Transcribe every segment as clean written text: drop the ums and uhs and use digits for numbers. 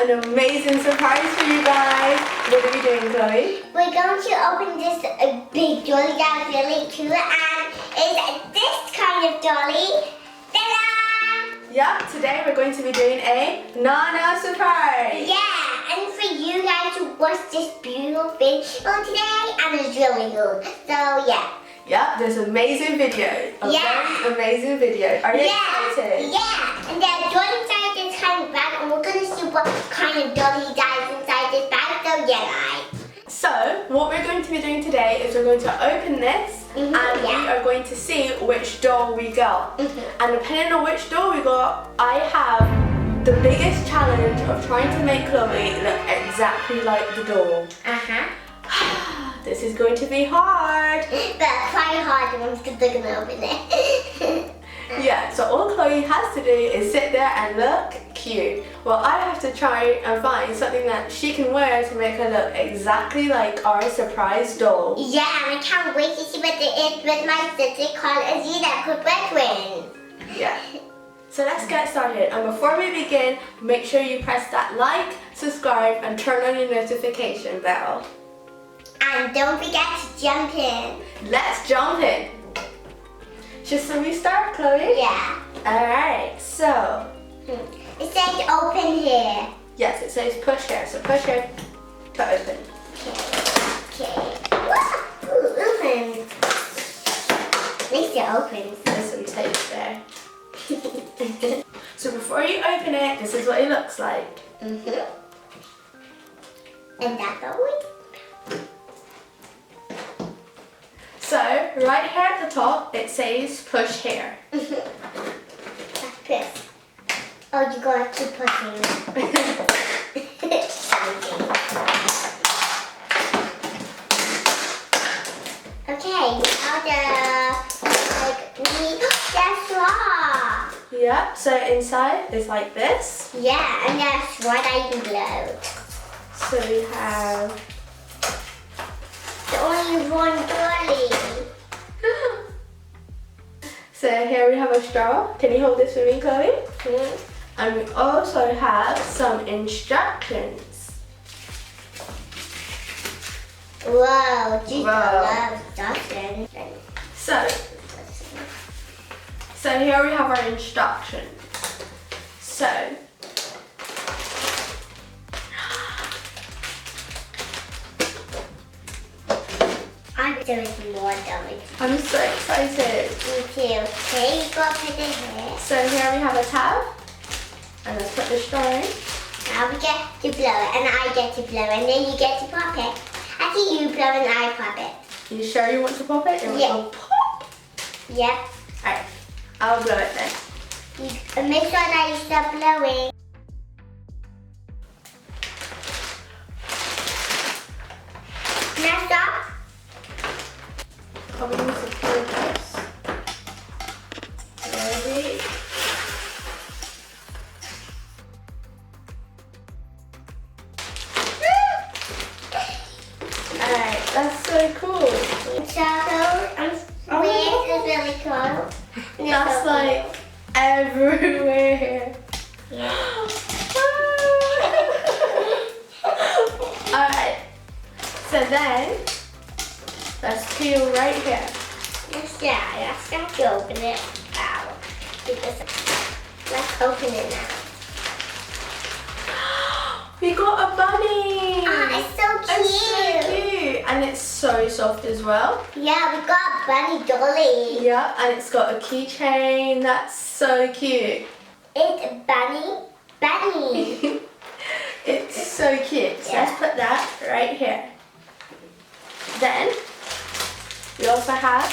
an amazing surprise for you guys. What are we doing, Chloe? We're going to open this big dolly that's really cool, and it's this kind of dolly. Ta-da! Yeah, today we're going to be doing a Nana surprise. Yeah, and for you guys to watch this beautiful video today, and it's really good. So yeah. Yeah, this amazing video. Very amazing video. Are you excited? Yeah, and then dolly inside this kind of bag, and we're going to see what kind of dolly that is inside this bag. So yeah, guys. So, what we're going to be doing today is we're going to open this and we are going to see which doll we got. And depending on which doll we got, I have the biggest challenge of trying to make Chloe look exactly like the doll. This is going to be hard. But quite hard once because they're going to open it. Yeah, so all Chloe has to do is sit there and look cute. Well, I have to try and find something that she can wear to make her look exactly like our surprise doll. Yeah, and I can't wait to see what it is with my sister called Azita, because we're twins. Yeah. So let's get started. And before we begin, make sure you press that like, subscribe, and turn on your notification bell. And don't forget to jump in. Let's jump in. Just so we start, Chloe? Yeah. Alright, so. It says open here. Yes, it says push here. So push here to open. Okay. Ooh, open. At least it opens. There's some tape there. So before you open it, this is what it looks like. And that's always. So, right here at the top, it says push here. Like this. Oh, you got to keep pushing. Okay, now that's straw. Yeah, so inside is like this. Yeah, and that's what I can blow. So we have only one dolly. So here we have a straw. Can you hold this for me, Chloe? And we also have some instructions. Whoa, just love instructions. So here we have our instructions. So I'm doing more dummies. I'm so excited. Me too. Okay, you go put it here. So here we have a tab. And let's put the straw in. Now we get to blow it, and I get to blow it, and then you get to pop it. I think you blow and I pop it. You sure you want to pop it? Yeah. Will pop. Yep. Alright, I'll blow it then. Make sure that you stop blowing. Now stop. Probably use the pure this. Ready? Alright, that's so cool. It's really cool. That's like everywhere. Yeah. Alright, so then let's peel right here. Let's have to open it. Wow. Let's open it now. We got a bunny! Oh, it's so cute. It's so cute! And it's so soft as well. Yeah, we got a bunny dolly. Yeah, and it's got a keychain. That's so cute. It's a bunny. It's so cute. So let's put that right here. Then we also have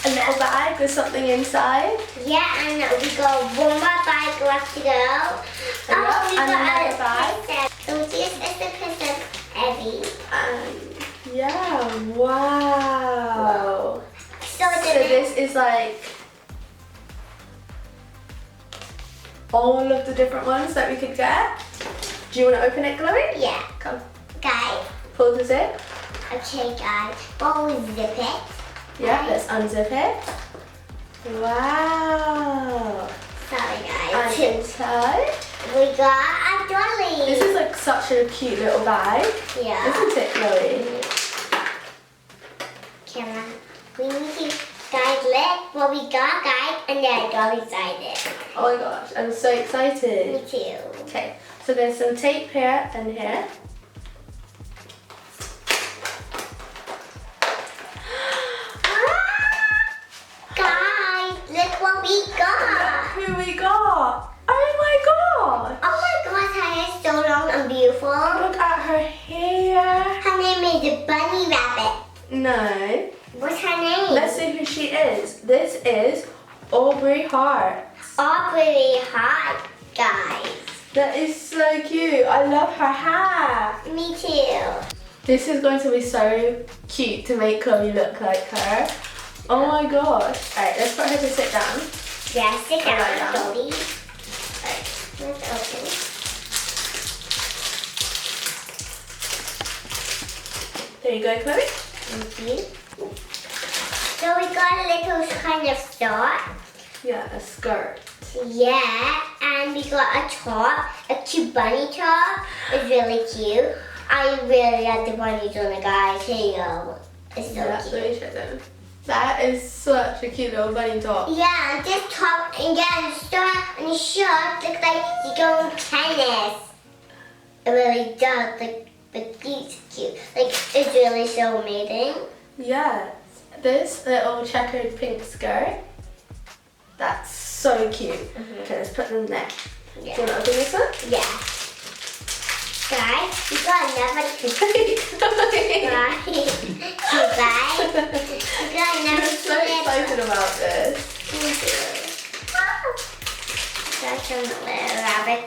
a little bag with something inside. Yeah, and we got one more bag left to go. We got another bag. So this is the present heavy. Yeah, wow. So this is like all of the different ones that we could get. Do you want to open it, Chloe? Yeah. Come. Guys. Pull the zip. Okay, guys. We'll zip it. Yeah, let's unzip it. Wow. Sorry, guys. And inside we got a our dolly. This is like such a cute little bag. Yeah. Isn't it, Chloe? Camera. We need to, guys, look what we got, guys, and then dolly inside it. Oh my gosh, I'm so excited. Me too. Okay, so there's some tape here and here. Guys, look what we got. Look who we got. Oh my god. Oh my gosh, her hair is so long and beautiful. Look at her hair. Her name is the Bunny Rabbit. No. What's her name? Let's see who she is. This is Aubrey Hart. Aubrey Hart, guys. That is so cute. I love her hair. Me too. This is going to be so cute to make Chloe look like her. Oh my gosh. Alright, let's put her to sit down. Yeah, sit down, Lie down. Dolly. Alright, let's open. There you go, Chloe. Thank you. So we got a little kind of skirt. Yeah, a skirt. Yeah, and we got a top, a cute bunny top. It's really cute. I really like the bunnies on it, guys. Here you go. It's so Yeah, cute. let me show them. That is such a cute little bunny top. Yeah, and this top, and yeah, the skirt and the shirt looks like you're going tennis. It really does. Like these cute. Like, it's really so amazing. Yes. This little checkered pink skirt. That's so cute. Okay, let's put them there. Yeah. Do you want to open this one? Yeah. Guys, we got another Guys, we got another I'm so excited about this. Got some little rabbit.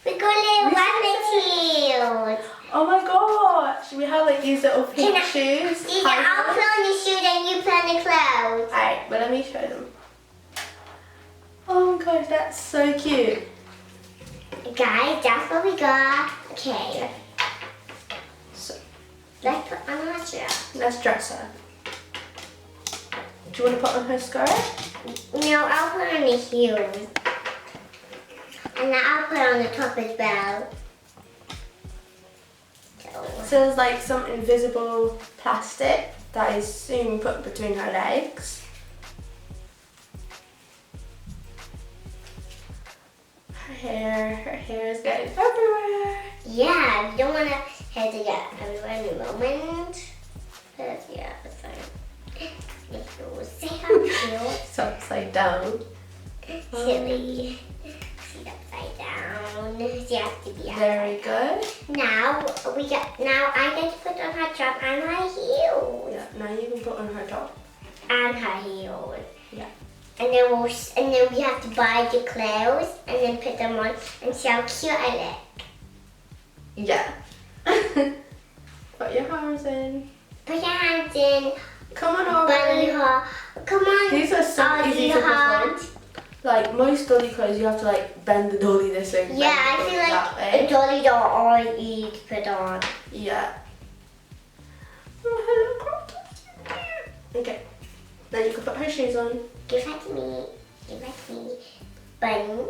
We got little rabbit heels. Oh my gosh, we have like these little pink Can I- shoes. Yeah, I'll put on the shoes and you put on the clothes. Alright, but let me show them. Oh my gosh, that's so cute. Guys, that's what we got. Okay, So, let's put on our dress. let's dress her. Do you want to put on her skirt? No, I'll put on the heels. And then I'll put on the top as well. So there's like some invisible plastic that is soon put between her legs. Her hair is getting everywhere. Yeah, we don't want our hair to get everywhere in the moment. But yeah, it's fine. Say how cute. It's upside down. Silly. She's upside down. She has to be Very good. Now I get to put on her top and her heels. Yeah, now you can put on her top. And her heels. Yeah. And then we have to buy the clothes and then put them on and see how cute I look. Yeah. Put your arms in. Put your hands in. Come on, Bunny Aubrey. hop. Come on. These are so Bunny easy to put hop. on. Like most dolly clothes, you have to like bend the dolly this way. Yeah, I bend the feel dolly that like way. a dolly doll all easy to put on. Yeah. Oh, hello, crop top. Okay. Now you can put her shoes on. Give that to me. Give that to me. Bunny,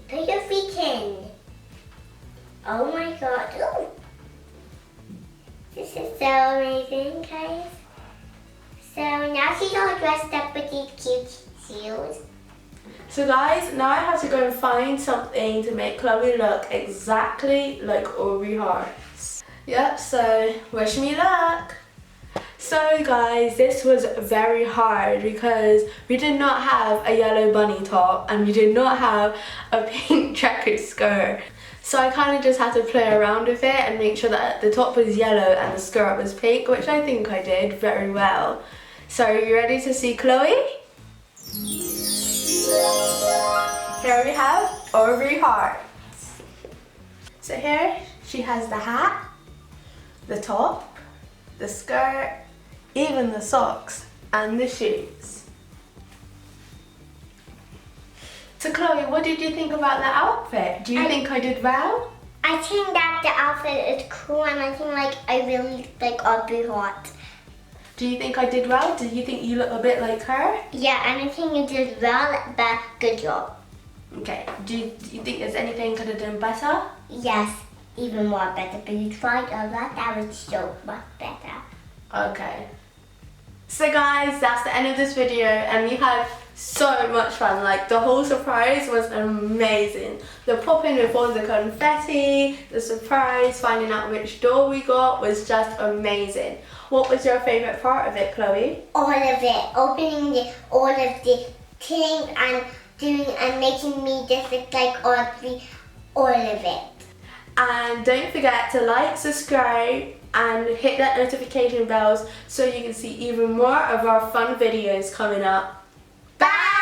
put your feet in. Oh my god. Ooh. This is so amazing, guys. So now she's all dressed up with these cute shoes. So guys, now I have to go and find something to make Chloe look exactly like Aubrey Hart. Yep, so wish me luck. So guys, this was very hard because we did not have a yellow bunny top and we did not have a pink checkered skirt. So I kind of just had to play around with it and make sure that the top was yellow and the skirt was pink, which I think I did very well. So are you ready to see Chloe? Here we have Aubrey Hart. So here she has the hat, the top, the skirt, even the socks and the shoes. So Chloe, what did you think about the outfit? Do you think I did well? I think that the outfit is cool and I think like I really like Aubrey Hart. Do you think I did well? Do you think you look a bit like her? Yeah, and I think you did well, but good job. Okay, do you think there's anything could have done better? Yes, even more better, but you tried a lot, that was so much better. Okay. So guys, that's the end of this video, and we had so much fun. Like, the whole surprise was amazing. The popping with all the confetti, the surprise, finding out which doll we got was just amazing. What was your favourite part of it, Chloe? All of it, opening all of the things and doing and making me just look like Audrey, all of it. And don't forget to like, subscribe, and hit that notification bells so you can see even more of our fun videos coming up. Bye!